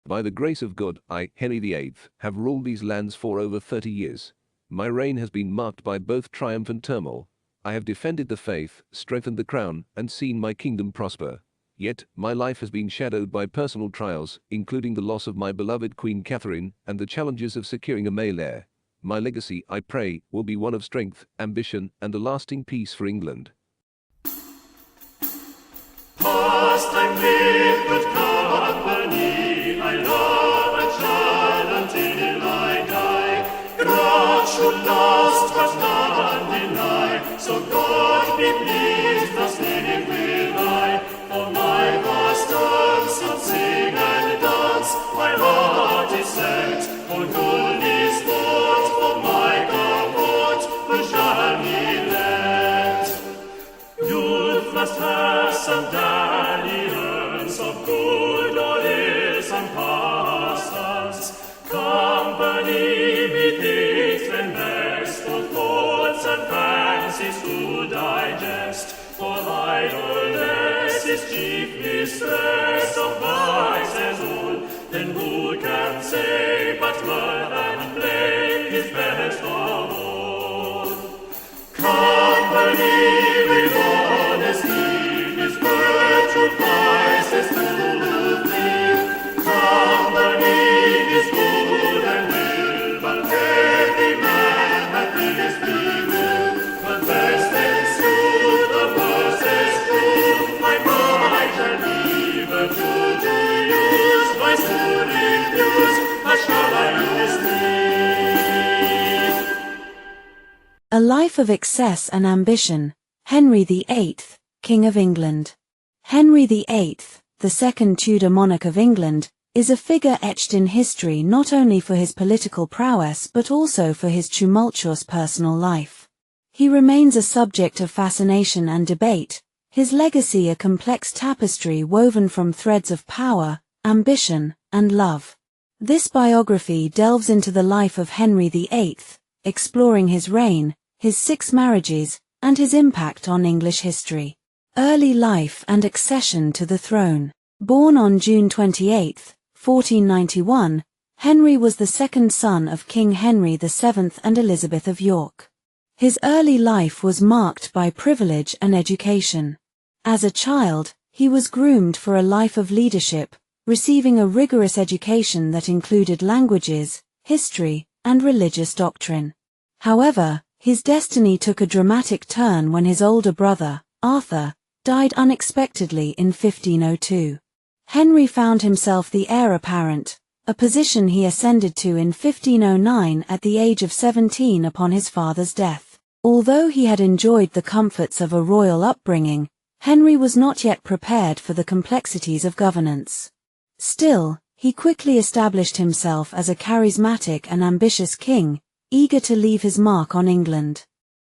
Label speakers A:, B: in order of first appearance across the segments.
A: By the grace of God, I, Henry VIII, have ruled these lands for over 30 years. My reign has been marked by both triumph and turmoil. I have defended the faith, strengthened the crown, and seen my kingdom prosper. Yet, my life has been shadowed by personal trials, including the loss of my beloved Queen Catherine and the challenges of securing a male heir. My legacy, I pray, will be one of strength, ambition, and a lasting peace for England.
B: Pastime with good company, I love and shall until I die. God should last, but none deny, so God be pleased, thus live will I. For my pastimes and sing and dance, my heart is set, for good is thought, for my comfort, who shall be let? Youth must have some dalliance of good or ill, some pastimes. Company methinks and best, for thoughts and fancies to digest. For idleness is chief mistress of vices all. Then who can say but mirth and play is best of all? Company with honesty is virtue, vices to flee. Company is good and will, but every man hath his free will. The best ensue, the worst is true. My mind shall be virtue to use, vice to refuse. How shall I use thee?
C: A Life of Excess and Ambition, Henry VIII, King of England. Henry VIII, the second Tudor monarch of England, is a figure etched in history not only for his political prowess but also for his tumultuous personal life. He remains a subject of fascination and debate, his legacy a complex tapestry woven from threads of power, ambition, and love. This biography delves into the life of Henry VIII, exploring his reign, his 6 marriages, and his impact on English history. Early life and accession to the throne. Born on June 28, 1491, Henry was the second son of King Henry VII and Elizabeth of York. His early life was marked by privilege and education. As a child, he was groomed for a life of leadership, receiving a rigorous education that included languages, history, and religious doctrine. However, his destiny took a dramatic turn when his older brother, Arthur, died unexpectedly in 1502. Henry found himself the heir apparent, a position he ascended to in 1509 at the age of 17 upon his father's death. Although he had enjoyed the comforts of a royal upbringing, Henry was not yet prepared for the complexities of governance. Still, he quickly established himself as a charismatic and ambitious king, eager to leave his mark on England.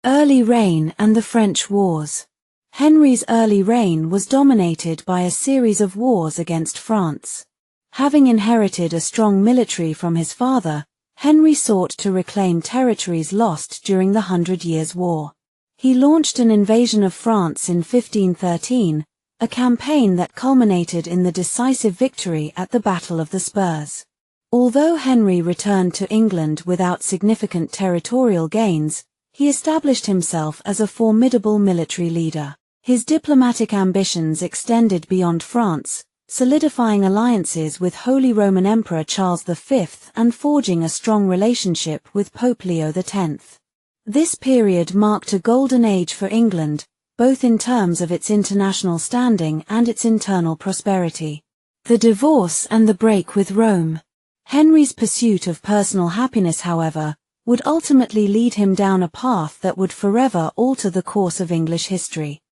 C: Early reign and the French Wars. Henry's early reign was dominated by a series of wars against France. Having inherited a strong military from his father, Henry sought to reclaim territories lost during the 100 Years' War. He launched an invasion of France in 1513, a campaign that culminated in the decisive victory at the Battle of the Spurs. Although Henry returned to England without significant territorial gains, he established himself as a formidable military leader. His diplomatic ambitions extended beyond France, solidifying alliances with Holy Roman Emperor Charles V and forging a strong relationship with Pope Leo X. This period marked a golden age for England, both in terms of its international standing and its internal prosperity. The divorce and the break with Rome. Henry's pursuit of personal happiness, however, would ultimately lead him down a path that would forever alter the course of English history.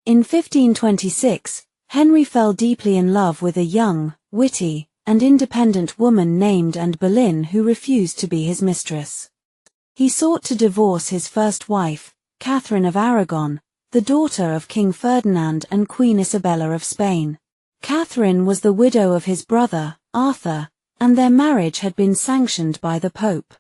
C: In 1526, Henry fell deeply in love with a young, witty, and independent woman named Anne Boleyn who refused to be his mistress. He sought to divorce his first wife, Catherine of Aragon, the daughter of King Ferdinand and Queen Isabella of Spain. Catherine was the widow of his brother, Arthur, and their marriage had been sanctioned by the Pope.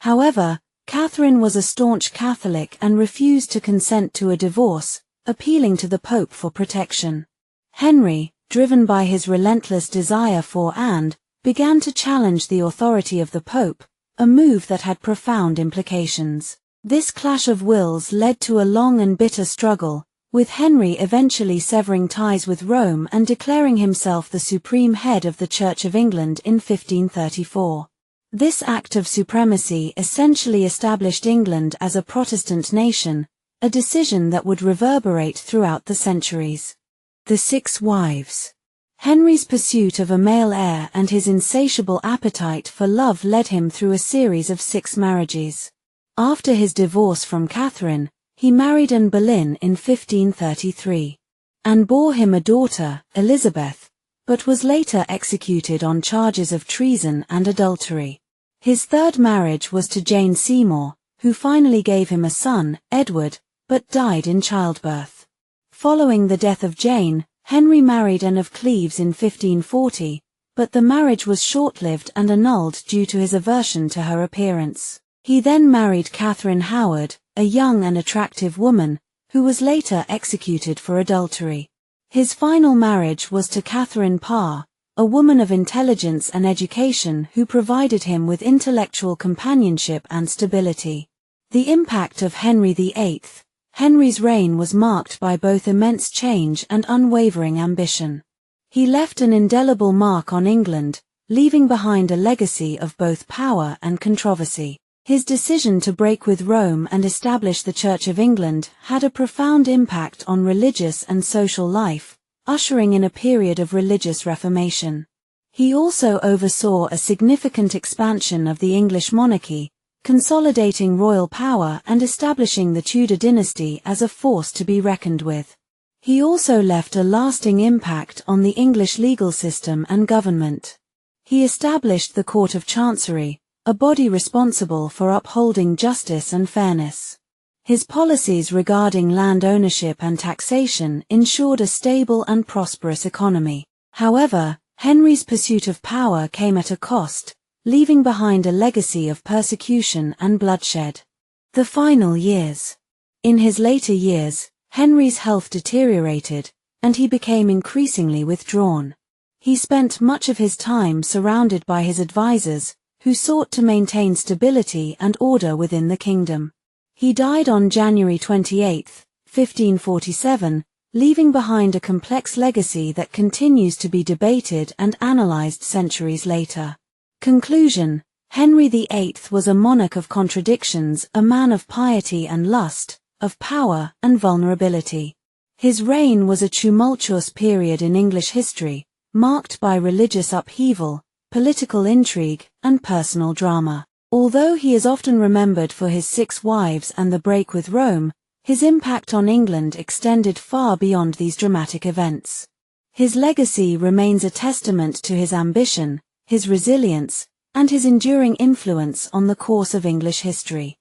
C: However, Catherine was a staunch Catholic and refused to consent to a divorce, appealing to the Pope for protection. Henry, driven by his relentless desire for Anne, began to challenge the authority of the Pope, a move that had profound implications. This clash of wills led to a long and bitter struggle, with Henry eventually severing ties with Rome and declaring himself the supreme head of the Church of England in 1534. This act of supremacy essentially established England as a Protestant nation, a decision that would reverberate throughout the centuries. The 6 wives. Henry's pursuit of a male heir and his insatiable appetite for love led him through a series of 6 marriages. After his divorce from Catherine, he married Anne Boleyn in 1533. Anne bore him a daughter, Elizabeth, but was later executed on charges of treason and adultery. His 3rd marriage was to Jane Seymour, who finally gave him a son, Edward, but died in childbirth. Following the death of Jane, Henry married Anne of Cleves in 1540, but the marriage was short-lived and annulled due to his aversion to her appearance. He then married Catherine Howard, a young and attractive woman, who was later executed for adultery. His final marriage was to Catherine Parr, a woman of intelligence and education who provided him with intellectual companionship and stability. The impact of Henry VIII. Henry's reign was marked by both immense change and unwavering ambition. He left an indelible mark on England, leaving behind a legacy of both power and controversy. His decision to break with Rome and establish the Church of England had a profound impact on religious and social life, ushering in a period of religious reformation. He also oversaw a significant expansion of the English monarchy, consolidating royal power and establishing the Tudor dynasty as a force to be reckoned with. He also left a lasting impact on the English legal system and government. He established the Court of Chancery, a body responsible for upholding justice and fairness. His policies regarding land ownership and taxation ensured a stable and prosperous economy. However, Henry's pursuit of power came at a cost, leaving behind a legacy of persecution and bloodshed. The final years. In his later years, Henry's health deteriorated, and he became increasingly withdrawn. He spent much of his time surrounded by his advisors, who sought to maintain stability and order within the kingdom. He died on January 28, 1547, leaving behind a complex legacy that continues to be debated and analyzed centuries later. Conclusion: Henry VIII was a monarch of contradictions, a man of piety and lust, of power and vulnerability. His reign was a tumultuous period in English history, marked by religious upheaval, political intrigue, and personal drama. Although he is often remembered for his 6 wives and the break with Rome, his impact on England extended far beyond these dramatic events. His legacy remains a testament to his ambition, his resilience, and his enduring influence on the course of English history.